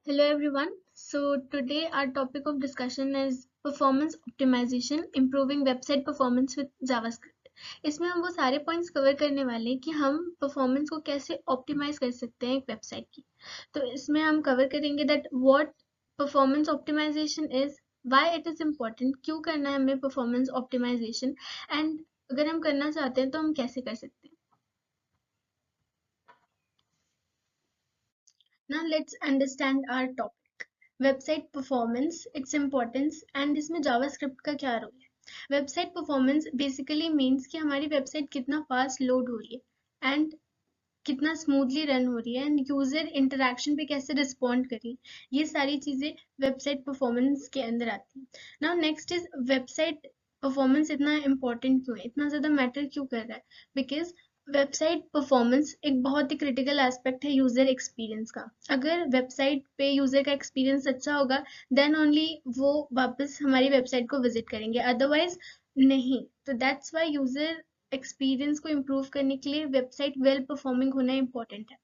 Hello everyone. So today our topic of discussion is performance optimization, improving website performance with JavaScript. इसमें हम वो सारे points cover करने वाले हैं कि हम परफॉर्मेंस को कैसे ऑप्टिमाइज कर सकते हैं एक वेबसाइट की। तो इसमें हम कवर करेंगे that what performance optimization is, why it is important, क्यों करना है हमें परफॉर्मेंस ऑप्टिमाइजेशन, एंड अगर हम करना चाहते हैं तो हम कैसे कर सकते हैं। Now let's understand our topic. Website performance, its importance and इसमें जावास्क्रिप्ट का क्या रोल है। वेबसाइट परफॉर्मेंस बेसिकली मीन्स कि हमारी वेबसाइट कितना फास्ट लोड हो रही है एंड कितना स्मूथली रन हो रही है एंड यूजर इंटरेक्शन पे कैसे रिस्पॉन्ड करी, ये सारी चीजें वेबसाइट परफॉर्मेंस के अंदर आती हैं। Now next is website performance इतना इंपॉर्टेंट क्यों है, इतना ज्यादा मैटर क्यों कर रहा है। बिकॉज वेबसाइट परफॉर्मेंस एक बहुत ही क्रिटिकल एस्पेक्ट है यूजर एक्सपीरियंस का। अगर वेबसाइट पे यूजर का एक्सपीरियंस अच्छा होगा देन ओनली वो वापस हमारी वेबसाइट को विजिट करेंगे, अदरवाइज नहीं। तो दैट्स वाई यूजर एक्सपीरियंस को इम्प्रूव करने के लिए वेबसाइट वेल परफॉर्मिंग होना इम्पोर्टेंट है।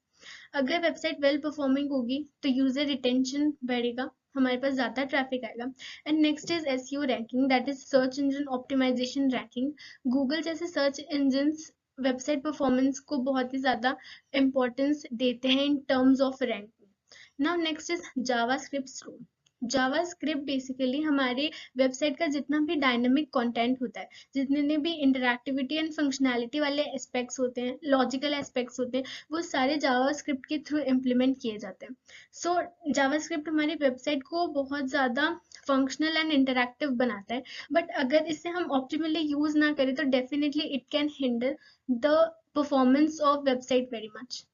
अगर वेबसाइट वेल परफॉर्मिंग होगी तो यूजर रिटेंशन बढ़ेगा, हमारे पास ज्यादा ट्रैफिक आएगा। And next is SEO ranking, that is search engine optimization ranking. Google जैसे सर्च इंजन वेबसाइट परफॉर्मेंस को बहुत ही ज्यादा इंपॉर्टेंस देते हैं in terms of ranking. Now next is JavaScript role. JavaScript basically हमारे वेबसाइट का जितना भी डायनेमिक कंटेंट होता है, जितने भी इंटरैक्टिविटी एंड फंक्शनैलिटी वाले एस्पेक्ट्स होते हैं, लॉजिकल एस्पेक्ट्स होते हैं, वो सारे जावास्क्रिप्ट के थ्रू इम्प्लीमेंट किए जाते हैं। सो जावास्क्रिप्ट हमारी वेबसाइट को बहुत ज़्यादा फंक्शनल एंड इंटरैक्टिव बनाता है। बट अगर इसे हम ऑप्टिमली यूज ना करें तो definitely it can hinder the performance of website very much.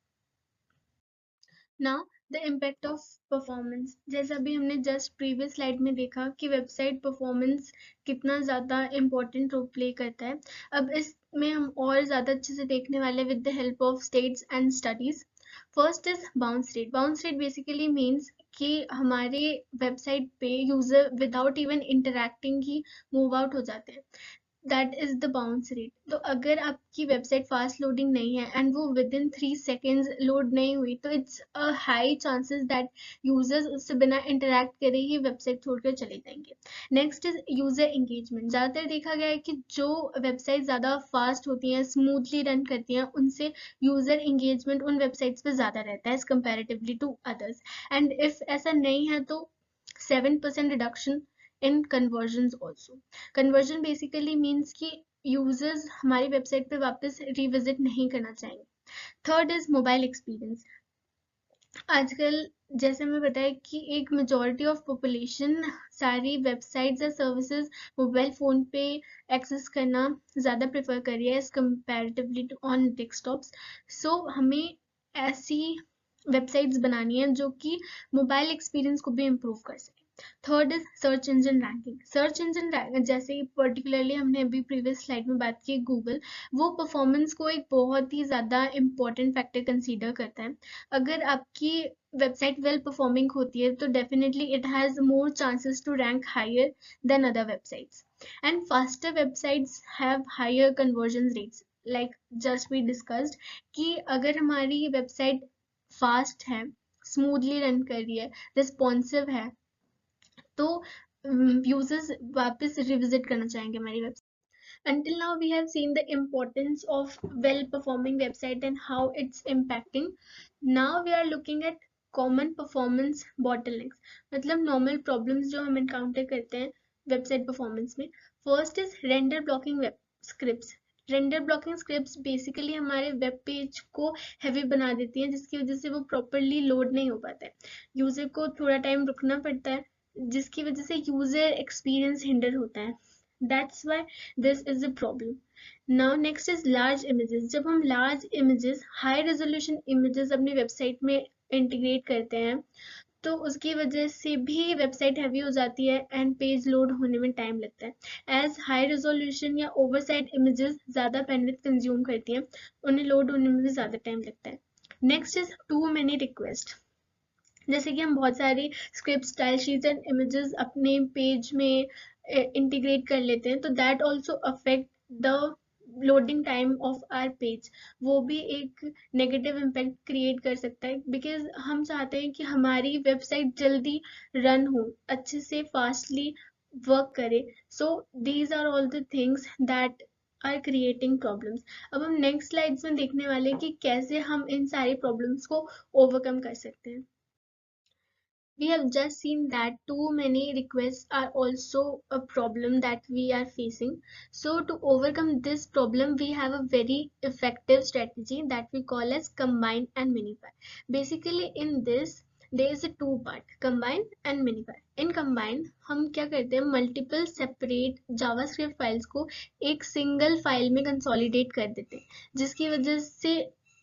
Now the impact of performance, जैसा भी हमने जस्ट प्रीवियस स्लाइड में देखा कि वेबसाइट परफॉर्मेंस कितना ज़्यादा इम्पोर्टेंट रोल प्ले करता है। अब इसमें हम और ज़्यादा अच्छे से देखने वाले with the help of states and studies. First is bounce rate. Bounce rate basically means कि हमारे वेबसाइट पे यूजर विदाउट इवन इंटरैक्टिंग ही मूव आउट हो जाते हैं, that is the bounce rate. तो अगर आपकी वेबसाइट फास्ट लोडिंग नहीं है एंड वो विद इन 3 सेकेंड्स लोड नहीं हुई तो it's a high chances that users उससे बिना इंटरैक्ट करे ही वेबसाइट छोड़कर चले जाएंगे। Next is user engagement. ज़्यादातर देखा गया है कि जो वेबसाइट ज़्यादा फास्ट होती हैं, स्मूथली रन करती हैं, उनसे यूजर एंगेजमेंट उन वेबसाइट्स पे ज़्यादा रहता है as comparatively to others. And if ऐसा नहीं है तो 7% reduction in conversions also. Conversion basically means कि यूजर्स हमारी वेबसाइट पे वापस रिविजिट नहीं करना चाहेंगे। Third is mobile experience. आजकल जैसे हमें पता है कि एक मेजॉरिटी ऑफ पॉपुलेशन सारी वेबसाइट्स या सर्विसेज मोबाइल फ़ोन पे एक्सेस करना ज़्यादा प्रेफर कर रही है as comparatively to on desktops. So हमें ऐसी वेबसाइट्स बनानी है जो कि मोबाइल एक्सपीरियंस को भी इम्प्रूव कर सके। Third is search engine ranking. Search engine जैसे पर्टिकुलरली हमने अभी प्रीवियस स्लाइड में बात की गूगल, वो परफॉर्मेंस को एक बहुत ही ज़्यादा इंपॉर्टेंट फैक्टर कंसीडर करता है। अगर आपकी वेबसाइट वेल परफॉर्मिंग होती है तो definitely it has more chances to rank higher than other websites. And faster websites have higher conversion rates, like just we discussed कि अगर हमारी वेबसाइट फास्ट है, स्मूथली रन कर रही है, रिस्पॉन्सिव है, तो यूजर्स वापस रिविजिट करना चाहेंगे हमारी website. Until now, we have seen the importance of well-performing website and how it's impacting. Now we are looking at common performance bottlenecks, मतलब normal problems जो हम encounter करते हैं website performance में। First is render blocking web scripts. Render blocking scripts basically हमारे web page को heavy बना देती हैं, जिसकी वजह से वो प्रॉपरली लोड नहीं हो पाता है। यूजर को थोड़ा टाइम रुकना पड़ता है, जिसकी वजह से यूजर एक्सपीरियंस हिंडर होता है। That's why this is a problem. Now next is large images. जब हम large images, high resolution images अपनी वेबसाइट में इंटीग्रेट करते हैं तो उसकी वजह से भी वेबसाइट हैवी हो जाती है एंड पेज लोड होने में टाइम लगता है। एज हाई रेजोल्यूशन या ओवरसाइट इमेजेस ज़्यादा बैंडविड्थ कंज्यूम करती हैं, उन्हें लोड होने में भी ज़्यादा टाइम लगता है। Next is too many request. जैसे कि हम बहुत सारी script, style sheets and images अपने पेज में इंटीग्रेट कर लेते हैं तो that also affect the loading time of our page, वो भी एक नेगेटिव इम्पैक्ट क्रिएट कर सकता है, बिकॉज हम चाहते हैं कि हमारी वेबसाइट जल्दी रन हो, अच्छे से फास्टली वर्क करे. So these are all the things that are creating problems. अब हम नेक्स्ट स्लाइड्स में देखने वाले हैं कि कैसे हम इन सारी प्रॉब्लम्स को ओवरकम कर सकते हैं. We have just seen that too many requests are also a problem that we are facing. So to overcome this problem, we have a very effective strategy that we call as combine and minify. Basically in this, there is a two part, combine and minify. In combine, हम क्या करते हैं, multiple separate JavaScript files को एक single file में consolidate कर देते हैं, जिसकी वजह से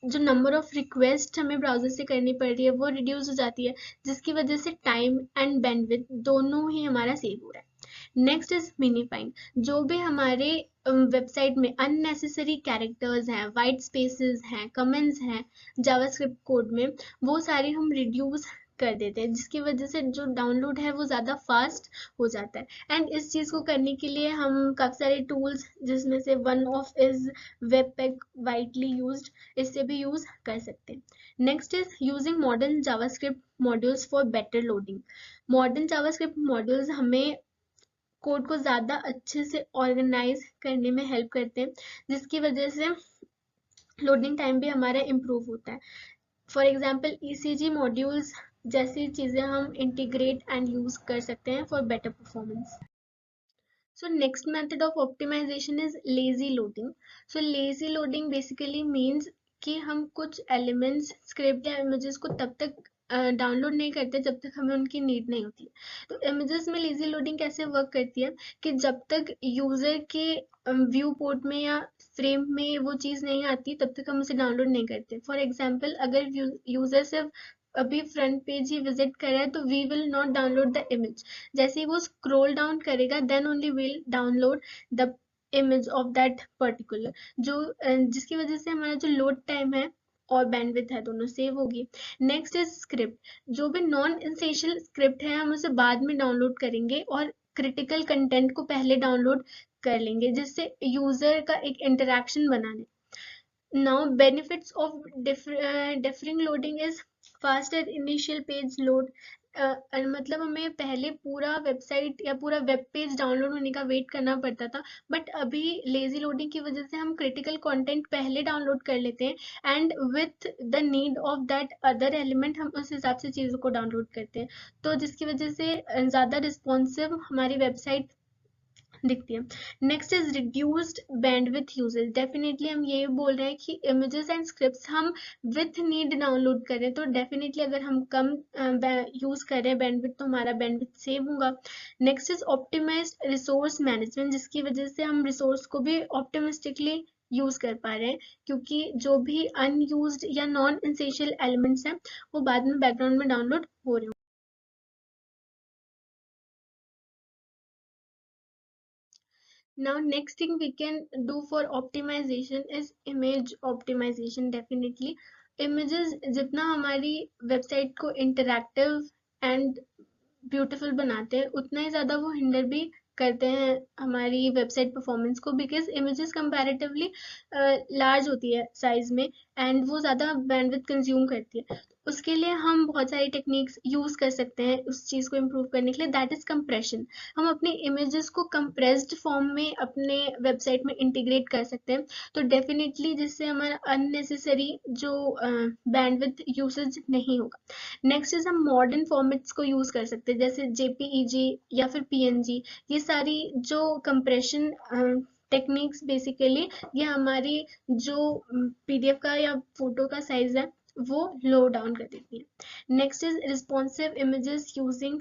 जो नंबर ऑफ रिक्वेस्ट हमें ब्राउजर से करनी पड़ रही है वो रिड्यूस हो जाती है, जिसकी वजह से टाइम एंड बैंडविड्थ दोनों ही हमारा सेव हो रहा है. Next is minifying. जो भी हमारे वेबसाइट में अननेसेसरी कैरेक्टर्स हैं, वाइट स्पेसेस हैं, कमेंट्स हैं जावास्क्रिप्ट कोड में, वो सारे हम रिड्यूस कर देते हैं, जिसकी वजह से जो डाउनलोड है वो ज़्यादा फास्ट हो जाता है. एंड इस चीज़ को करने के लिए हम काफ़ी सारे टूल्स, जिसमें से one of is webpack widely used, इससे भी यूज कर सकते हैं. Next is using modern JavaScript modules for better loading. Modern JavaScript modules हमें कोड को ज़्यादा अच्छे से ऑर्गेनाइज करने में हेल्प करते हैं, जिसकी वजह से लोडिंग टाइम भी हमारा इम्प्रूव होता है. फॉर एग्जाम्पल ECG मॉड्यूल्स जैसी चीज़ें हम इंटीग्रेट एंड यूज कर सकते हैं for better performance. So next method of optimization is lazy loading. So lazy loading basically means कि हम कुछ elements script या images को तब तक डाउनलोड नहीं करते जब तक हमें उनकी नीड नहीं होती. तो इमेजेस में लेजी लोडिंग कैसे वर्क करती है कि जब तक यूजर के व्यू पोर्ट में या फ्रेम में वो चीज़ नहीं आती तब तक हम उसे डाउनलोड नहीं करते. फॉर एग्जाम्पल अगर यूजर सिर्फ अभी फ्रंट पेज ही विजिट करे है तो we will not download the image. जैसे ही वो स्क्रॉल डाउन करेगा then only will download the image of that particular, जो जिसकी वजह से हमारा जो लोड टाइम है और बैंडविड्थ है दोनों सेव होगी. Next is script. जो भी नॉन एसेंशियल स्क्रिप्ट है हम उसे बाद में डाउनलोड करेंगे और क्रिटिकल कंटेंट को पहले डाउनलोड कर लेंगे, जिससे यूजर का एक इंटरेक्शन बनाने. Now benefits of deferring loading is faster initial page load. मतलब हमें पहले पूरा वेबसाइट या पूरा वेब पेज डाउनलोड होने का वेट करना पड़ता था, बट अभी लेजी लोडिंग की वजह से हम क्रिटिकल कंटेंट पहले डाउनलोड कर लेते हैं and with the need of that other element हम उस हिसाब से चीज़ों को डाउनलोड करते हैं, तो जिसकी वजह से ज़्यादा रिस्पॉन्सिव हमारी वेबसाइट दिखती है. Next is reduced bandwidth usage. Definitely हम ये बोल रहे हैं कि इमेजेस एंड स्क्रिप्ट्स हम विथ नीड डाउनलोड करें, तो डेफिनेटली अगर हम कम यूज करें बैंडविथ तो हमारा बैंडविथ सेव होगा. Next is optimized resource management, जिसकी वजह से हम रिसोर्स को भी ऑप्टिमिस्टिकली यूज कर पा रहे हैं, क्योंकि जो भी अनयूज्ड या नॉन एसेंशियल एलिमेंट्स हैं वो बाद में बैकग्राउंड में डाउनलोड हो रहे हैं. Now next thing we can do for optimization is image optimization. Definitely images जितना हमारी वेबसाइट को इंटरैक्टिव एंड ब्यूटीफुल बनाते हैं उतना ही ज़्यादा वो हिंडर भी करते हैं हमारी वेबसाइट परफॉर्मेंस को, बिकॉज इमेजेस कंपैरेटिवली लार्ज होती है साइज में एंड वो ज़्यादा बैंडविड्थ कंज्यूम करती है. उसके लिए हम बहुत सारी टेक्निक्स यूज़ कर सकते हैं उस चीज़ को इम्प्रूव करने के लिए. That is compression. हम अपनी इमेजेस को कंप्रेस्ड फॉर्म में अपने वेबसाइट में इंटीग्रेट कर सकते हैं, तो डेफिनेटली जिससे हमारा अननेसेसरी जो बैंडविड्थ यूसेज नहीं होगा. नेक्स्ट इज हम मॉडर्न फॉर्मेट्स को यूज़ कर सकते हैं, जैसे JPEG या फिर PNG. ये सारी जो कंप्रेशन टेक्निक्स बेसिकली ये हमारी जो PDF का या फोटो का साइज है वो लो डाउन कर देती है. Next is responsive images using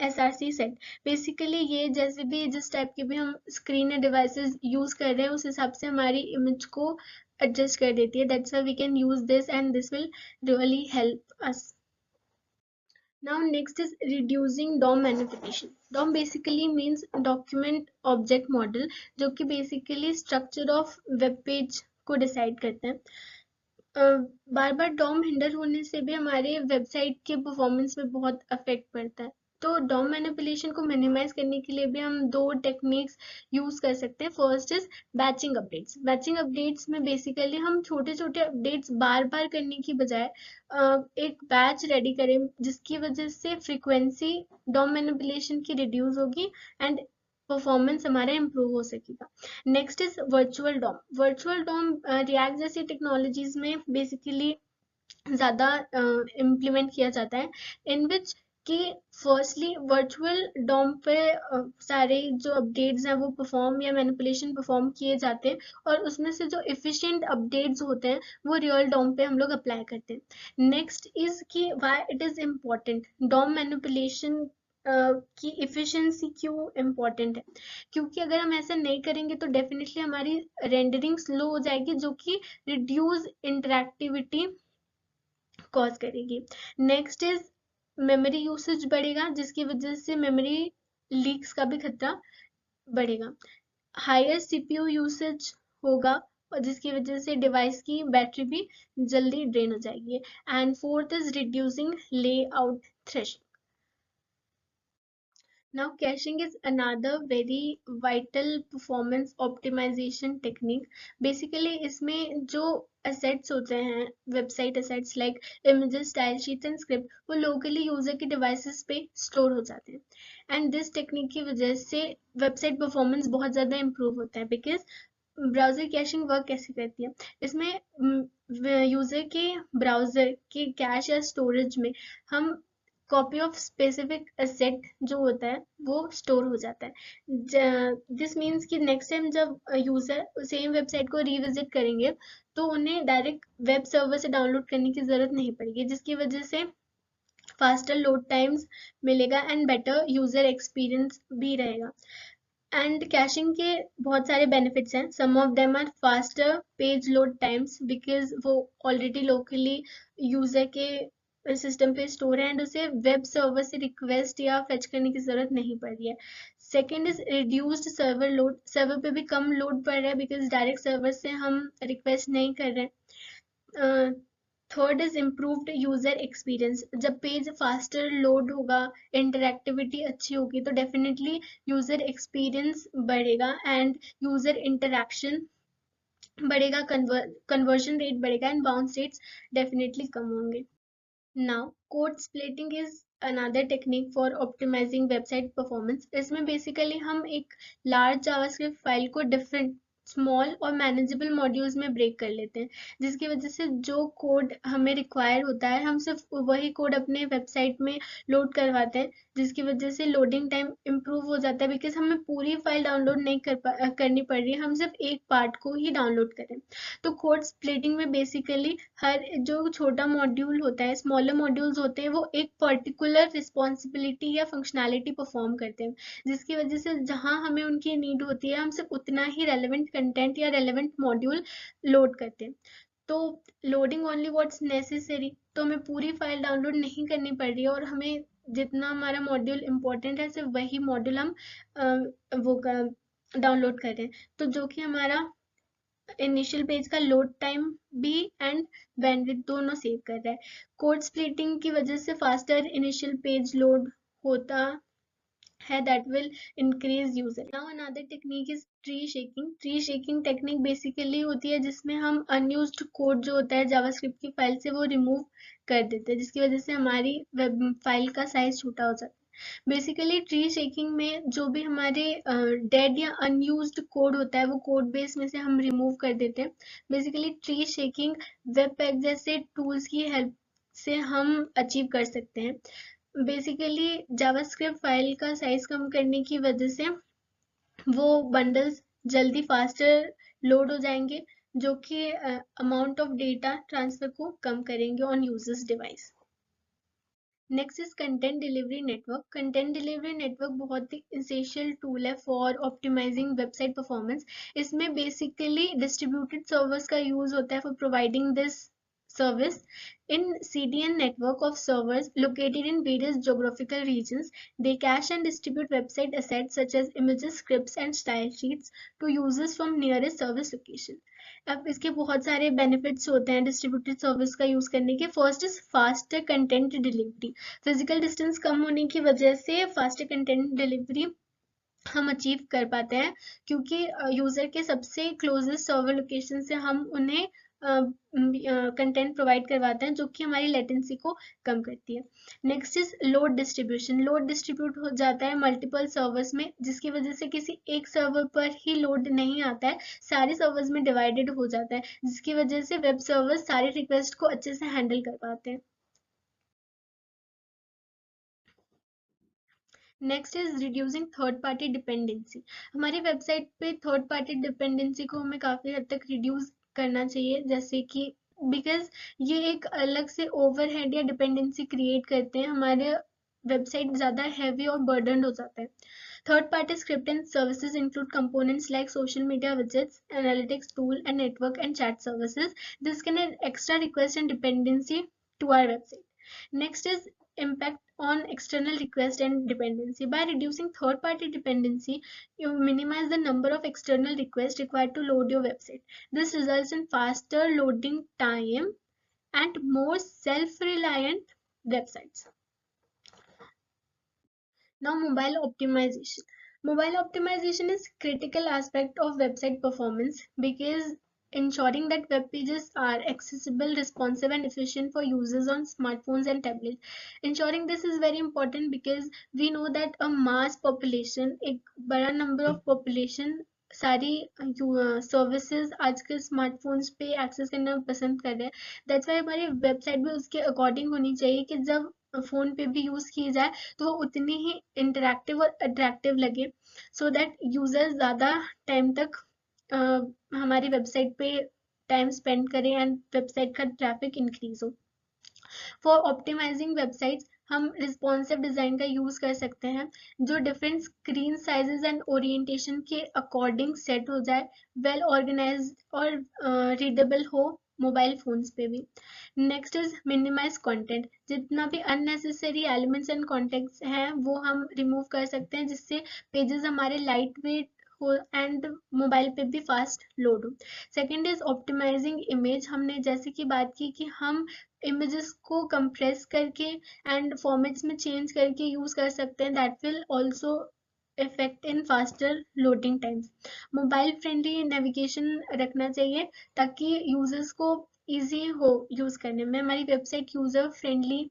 SRC set. Basically ये जैसे भी जिस टाइप के भी हम स्क्रीन या डिवाइसेस यूज कर रहे हैं उस हिसाब से हमारी इमेज को एडजस्ट कर देती है. That's why we can use this and this will really help us. Now next is reducing DOM magnification. DOM basically means document object model, जो कि basically structure of web page को decide करते हैं. बार बार DOM hinder होने से भी हमारे website के परफॉर्मेंस पे बहुत अफेक्ट पड़ता है. तो डॉम मैनिपुलेशन को मिनिमाइज करने के लिए भी हम दो टेक्निक्स यूज कर सकते हैं। First is batching updates. Batching updates में बेसिकली हम छोटे छोटे अपडेट्स बार बार करने की बजाय एक बैच रेडी करें, जिसकी वजह से फ्रीक्वेंसी डॉम मैनिपुलेशन की रिड्यूस होगी एंड परफॉर्मेंस हमारा इम्प्रूव हो सकेगा। Next is virtual DOM. Virtual DOM React जैसी टेक्नोलॉजीज में बेसिकली ज़्यादा इम्प्लीमेंट किया जाता है, इन विच कि फर्स्टली वर्चुअल डॉम पे सारे जो अपडेट्स हैं वो परफॉर्म या मैनिपुलेशन परफॉर्म किए जाते हैं, और उसमें से जो एफिशिएंट अपडेट्स होते हैं वो रियल डॉम पे हम लोग अप्लाई करते हैं। नेक्स्ट इज कि why it is important, DOM manipulation की इफिशिएंसी क्यों इम्पॉर्टेंट है, क्योंकि अगर हम ऐसा नहीं करेंगे तो डेफिनेटली हमारी रेंडरिंग स्लो हो जाएगी, जो कि रिड्यूस इंटरैक्टिविटी कॉज करेगी। नेक्स्ट इज मेमोरी यूसेज बढ़ेगा, जिसकी वजह से मेमोरी लीक्स का भी खतरा बढ़ेगा। हायर सीपीयू यूसेज होगा, और जिसकी वजह से डिवाइस की बैटरी भी जल्दी ड्रेन हो जाएगी। And fourth is reducing layout thrash. Now, caching is another very vital performance optimization technique. Basically, इसमें जो assets होते हैं, website assets like images, style sheets and script, वो locally user के devices पे store हो जाते हैं. And this technique की वजह से website performance बहुत ज़्यादा improve होता है, because ब्राउजर कैशिंग वर्क कैसे करती है, इसमें यूजर के ब्राउजर के कैश या स्टोरेज में हम कॉपी ऑफ स्पेसिफिक एसेट जो होता है वो स्टोर हो जाता है। दिस मीन्स कि नेक्स्ट टाइम जब यूजर सेम वेबसाइट को रिविजिट करेंगे तो उन्हें डायरेक्ट वेब सर्वर से डाउनलोड करने की जरूरत नहीं पड़ेगी, जिसकी वजह से फास्टर लोड टाइम्स मिलेगा एंड बेटर यूजर एक्सपीरियंस भी रहेगा। एंड कैशिंग के बहुत सारे बेनिफिट्स हैं। Some of them are faster page load times, because वो ऑलरेडी लोकली यूजर के सिस्टम पे स्टोर है एंड उसे वेब सर्वर से रिक्वेस्ट या फेच करने की जरूरत नहीं पड़ रही है। Second is reduced server load. Server पे भी कम लोड पड़ रहा है बिकॉज डायरेक्ट सर्वर से हम रिक्वेस्ट नहीं कर रहे हैं। Third is improved user experience. जब पेज फास्टर लोड होगा, इंटरैक्टिविटी अच्छी होगी, तो डेफिनेटली यूजर एक्सपीरियंस बढ़ेगा एंड यूजर इंटरैक्शन बढ़ेगा, कन्वर्जन रेट बढ़ेगा and bounce rates definitely come होंगे। Now, code splitting is another technique for optimizing website performance. इसमें basically हम एक large JavaScript फाइल को different स्मॉल और मैनेजेबल मॉड्यूल्स में ब्रेक कर लेते हैं, जिसकी वजह से जो कोड हमें रिक्वायर होता है हम सिर्फ वही कोड अपने वेबसाइट में लोड करवाते हैं, जिसकी वजह से लोडिंग टाइम इम्प्रूव हो जाता है, बिकॉज हमें पूरी फाइल डाउनलोड नहीं करनी पड़ रही है, हम सिर्फ एक पार्ट को ही डाउनलोड करें। तो कोड स्प्लिटिंग में बेसिकली हर जो छोटा मॉड्यूल होता है, स्मॉलर मॉड्यूल्स होते हैं, वो एक पर्टिकुलर रिस्पॉन्सिबिलिटी या फंक्शनैलिटी परफॉर्म करते हैं, जिसकी वजह से जहां हमें उनकी नीड होती है हम सिर्फ उतना ही रेलेवेंट कंटेंट या रेलेवेंट मॉड्यूल लोड करते हैं। तो लोडिंग ओनली व्हाट्स नेसेसरी, तो हमें पूरी फाइल डाउनलोड नहीं करनी पड़ रही है, और हमें जितना हमारा मॉड्यूल इम्पोर्टेंट है सिर्फ वही मॉड्यूल हम वो डाउनलोड कर रहे हैं, तो जो कि हमारा इनिशियल पेज का लोड टाइम भी एंड बैंडविड्थ दोनों सेव कर रहा है। कोड स्प्लिटिंग की वजह से फास्टर इनिशियल पेज लोड होता है, that will increase user. Now another technique is tree shaking. Tree shaking technique basically होती है जिसमें हम unused code जो होता है जावास्क्रिप्ट की फाइल से वो रिमूव कर देते हैं, जिसकी वजह से हमारी वेब फाइल का साइज छोटा हो जाता है। बेसिकली ट्री शेकिंग में जो भी हमारे डेड या अनयूज्ड कोड होता है वो कोड बेस में से हम रिमूव कर देते हैं। Basically tree shaking web pack जैसे टूल्स की हेल्प से हम अचीव कर सकते हैं। बेसिकली जावास्क्रिप्ट फाइल का साइज कम करने की वजह से वो बंडल्स जल्दी फास्टर लोड हो जाएंगे, जो कि अमाउंट ऑफ डेटा ट्रांसफर को कम करेंगे on users device. Next is content delivery network. Content delivery network बहुत ही इसेंशियल टूल है फॉर ऑप्टिमाइजिंग वेबसाइट परफॉर्मेंस। इसमें बेसिकली डिस्ट्रीब्यूटेड सर्वर्स का यूज होता है for providing this service in CDN network of servers located in various geographical regions. They cache and distribute website assets such as images, scripts, and style sheets to users from nearest service location. अब इसके बहुत सारे benefits होते हैं distributed service का use करने के. First is faster content delivery. Physical distance कम होने की वजह से फास्टर कंटेंट डिलीवरी हम अचीव कर पाते हैं, क्योंकि यूजर के सबसे क्लोजेस्ट सर्वर लोकेशन से हम उन्हें कंटेंट प्रोवाइड करवाते हैं, जो कि हमारी लेटेंसी को कम करती है. Next is load distribution. Load distribute हो जाता है मल्टीपल सर्वर्स में, जिसकी वजह से किसी एक सर्वर पर ही लोड नहीं आता है, सारे सर्वर्स में डिवाइडेड हो जाता है, जिसकी वजह से वेब सर्वर्स सारे रिक्वेस्ट को अच्छे से हैंडल कर पाते हैं. Next is reducing third party dependency. हमारी वेबसाइट पे थर्ड पार्टी डिपेंडेंसी को हमें काफ़ी हद तक रिड्यूस करना चाहिए, जैसे कि बिकॉज ये एक अलग से ओवरहेड या डिपेंडेंसी क्रिएट करते हैं, हमारे वेबसाइट ज़्यादा हैवी और बर्डन हो जाता है. Third party script and services include components like social media widgets, analytics tool, and network and chat services. This can add extra request and dependency to our website. Next is impact on external request and dependency. By reducing third party dependency, you minimize the number of external requests required to load your website. This results in faster loading time and more self-reliant websites. Now, mobile optimization. Mobile optimization is critical aspect of website performance because ensuring that web pages are accessible, responsive, and efficient for users on smartphones and tablets. Ensuring this is very important because we know that a mass population, एक बड़ा number of population सारी services आजकल smartphones पे access करना पसंद कर रहे हैं. दैट्स वाई हमारी वेबसाइट भी उसके अकॉर्डिंग होनी चाहिए कि जब फोन पे भी यूज की जाए तो वो उतनी ही इंटरैक्टिव और अट्रैक्टिव लगे, सो दैट यूजर ज़्यादा टाइम तक हमारी वेबसाइट पे टाइम स्पेंड करें एंड वेबसाइट का ट्रैफिक इंक्रीज हो. फॉर ऑप्टिमाइजिंग वेबसाइट्स हम रिस्पॉन्सिव डिज़ाइन का यूज़ कर सकते हैं, जो different screen sizes and orientation के अकॉर्डिंग सेट हो जाए, वेल ऑर्गेनाइज और रीडेबल हो मोबाइल फोन्स पे भी. Next is minimize content. जितना भी अननेसेसरी एलिमेंट्स एंड कॉन्टेक्ट्स हैं वो हम रिमूव कर सकते हैं, जिससे पेजेस हमारे लाइट वेट हो एंड मोबाइल पे भी फास्ट लोड हो. Second is optimizing image. हमने जैसे कि बात की कि हम इमेजेस को कंप्रेस करके एंड फॉर्मेट्स में चेंज करके यूज कर सकते हैं, that will also effect in faster loading times. Mobile friendly navigation रखना चाहिए ताकि यूजर्स को इजी हो यूज करने में. हमारी वेबसाइट यूजर फ्रेंडली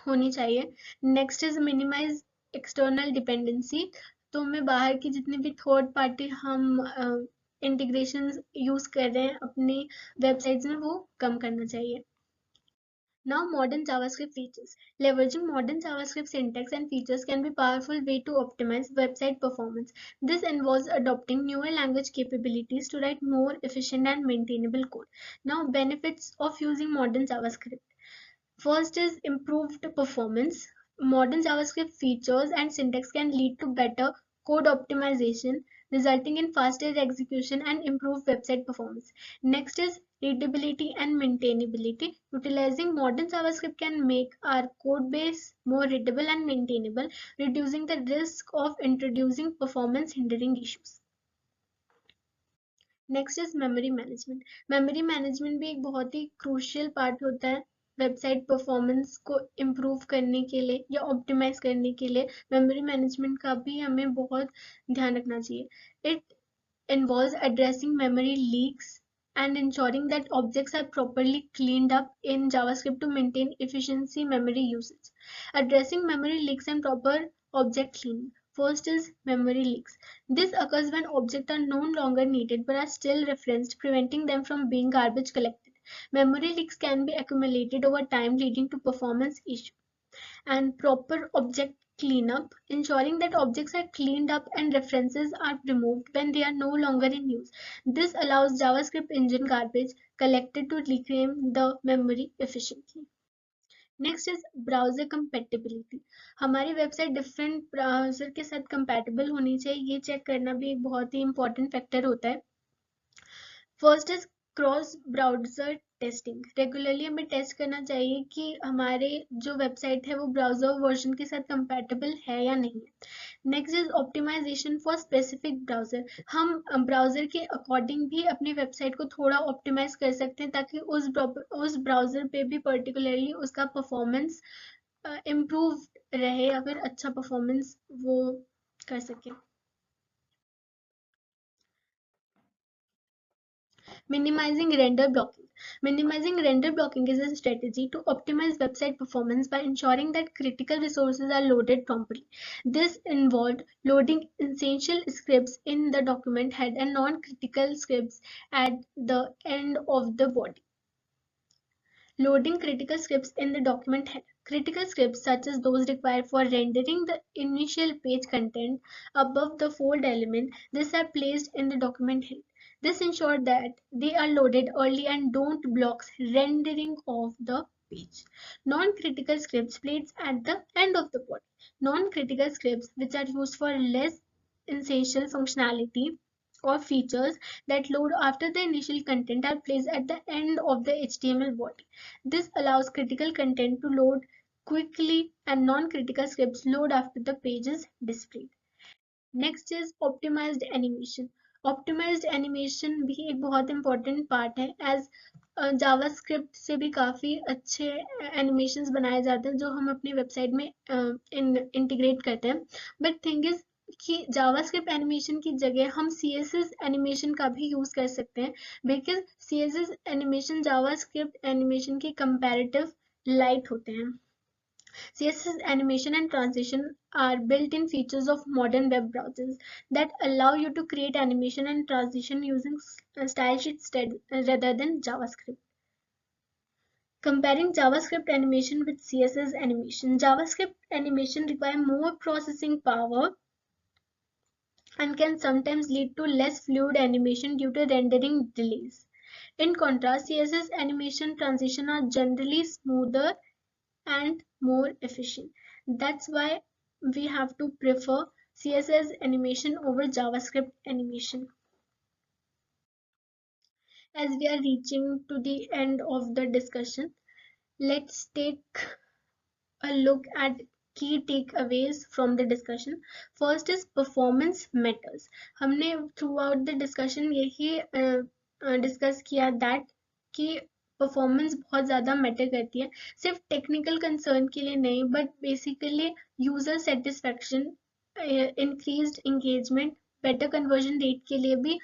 होनी चाहिए. Next is minimize external dependency. तो हमें बाहर की जितनी भी थर्ड पार्टी हम इंटीग्रेशन यूज कर रहे हैं अपनी वेबसाइट्स में, वो कम करना चाहिए. Now, modern JavaScript features. Leveraging modern JavaScript syntax and features can be a powerful way to optimize website performance. This involves adopting newer language capabilities to write more efficient and maintainable code. Now, benefits of using modern JavaScript. First is improved performance. Modern JavaScript features and syntax can lead to better code optimization, resulting in faster execution and improved website performance. Next is readability and maintainability. Utilizing modern JavaScript can make our code base more readable and maintainable, reducing the risk of introducing performance hindering issues. Next is memory management. Memory management भी एक बहुत ही crucial part होता है website performance को improve करने के लिए या ऑप्टिमाइज करने के लिए. मेमोरी मैनेजमेंट का भी हमें बहुत ध्यान रखना चाहिए. It involves addressing memory leaks and ensuring that objects are properly cleaned up in JavaScript to maintain efficiency memory usage. Addressing memory leaks and proper object cleaning. First is memory leaks. This occurs when objects are no longer needed but are still referenced, preventing them from being garbage collected. Memory leaks can be accumulated over time, leading to performance issues. And proper object cleanup, ensuring that objects are cleaned up and references are removed when they are no longer in use. This allows JavaScript engine garbage collected to reclaim the memory efficiently. Next is browser compatibility. हमारी website different browser के साथ compatible होनी चाहिए, ये check करना भी एक बहुत ही इंपॉर्टेंट फैक्टर होता है. First is cross browser testing, regularly हमें टेस्ट करना चाहिए कि हमारे जो वेबसाइट है वो ब्राउजर वर्जन के साथ कंपैटिबल है या नहीं है। Next is optimization for specific browser. हम ब्राउजर के अकॉर्डिंग भी अपनी वेबसाइट को थोड़ा ऑप्टिमाइज कर सकते हैं ताकि उस ब्राउजर पे भी पर्टिकुलरली उसका परफॉर्मेंस इम्प्रूव रहे या फिर अच्छा परफॉर्मेंस वो कर सके। Minimizing render blocking. Minimizing render blocking is a strategy to optimize website performance by ensuring that critical resources are loaded promptly. This involved loading essential scripts in the document head and non-critical scripts at the end of the body. Loading critical scripts in the document head. Critical scripts such as those required for rendering the initial page content above the fold element, these are placed in the document head. This ensures that they are loaded early and don't block rendering of the page. Non-critical scripts placed at the end of the body. Non-critical scripts which are used for less essential functionality or features that load after the initial content are placed at the end of the HTML body. This allows critical content to load quickly and non-critical scripts load after the page is displayed. Next is optimized animation. Optimized animation भी एक बहुत important part है, as JavaScript से भी काफ़ी अच्छे animations बनाए जाते हैं जो हम अपनी वेबसाइट में इंटीग्रेट करते हैं। बट थिंग इज कि जावास्क्रिप्ट एनिमेशन की जगह हम CSS एनिमेशन का भी यूज़ कर सकते हैं, because CSS animation JavaScript animation के कंपैरेटिव लाइट होते हैं। CSS animation and transition are built-in features of modern web browsers that allow you to create animation and transition using style sheets rather than JavaScript. Comparing JavaScript animation with CSS animation. JavaScript animation require more processing power and can sometimes lead to less fluid animation due to rendering delays. In contrast, CSS animation transition are generally smoother and more efficient. That's why we have to prefer CSS animation over JavaScript animation. As we are reaching to the end of the discussion, let's take a look at key takeaways from the discussion. First is performance matters. हमने throughout the discussion यही discuss किया that कि performance बहुत ज़्यादा matter करती है, सिर्फ technical concern के लिए नहीं but basically user satisfaction, increased engagement, better conversion rate के लिए भी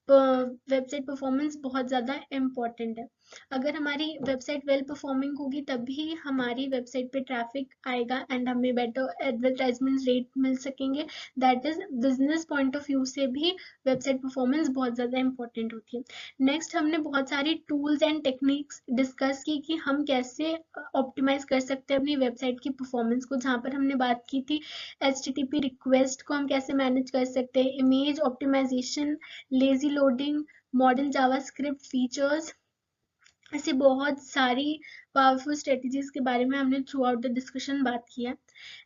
वेबसाइट परफॉर्मेंस बहुत ज़्यादा इम्पॉर्टेंट है। अगर हमारी वेबसाइट वेल परफॉर्मिंग होगी तभी हमारी वेबसाइट पे ट्रैफिक आएगा एंड हमें बेटर एडवर्टाइजमेंट रेट मिल सकेंगे। That is business point of view से भी वेबसाइट परफॉर्मेंस बहुत ज़्यादा इंपॉर्टेंट होती है। नेक्स्ट हमने बहुत सारी टूल्स एंड टेक्निक्स डिस्कस की कि हम कैसे ऑप्टिमाइज कर सकते हैं अपनी वेबसाइट की परफॉर्मेंस को, जहाँ पर हमने बात की थी HTTP रिक्वेस्ट को हम कैसे मैनेज कर सकते हैं, image optimization, lazy loading, modern JavaScript features, ऐसी बहुत सारी पावरफुल स्ट्रेटजीज के बारे में हमने थ्रू आउट द डिस्कशन बात की है।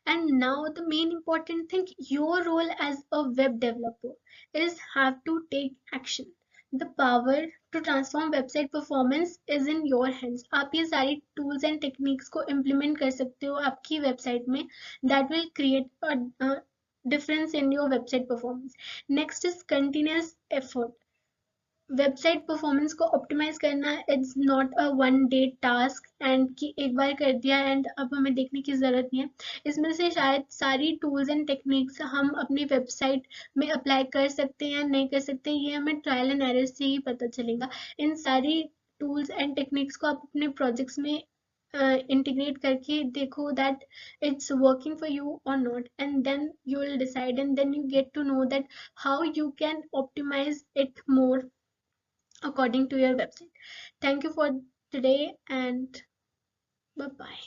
And now the main important thing, your role as a web developer is have to take action. The power to transform website performance is in your hands. आप ये सारी tools and techniques को implement कर सकते हो आपकी website में, that will create a difference in your website performance. Next is continuous effort. Website performance को ऑप्टिमाइज करना it's not a one day task and कि एक बार कर दिया एंड अब हमें देखने की ज़रूरत नहीं है। इसमें से शायद सारी टूल्स एंड टेक्निक्स हम अपनी वेबसाइट में अप्लाई कर सकते हैं या नहीं कर सकते, ये हमें ट्रायल एंड एरर से ही पता चलेगा। इन सारी टूल्स एंड टेक्निक्स को आप अपने प्रोजेक्ट्स में integrate करके देखो that it's working for you or not, and then you will decide and then you get to know that how you can optimize it more according to your website. Thank you for today and bye bye.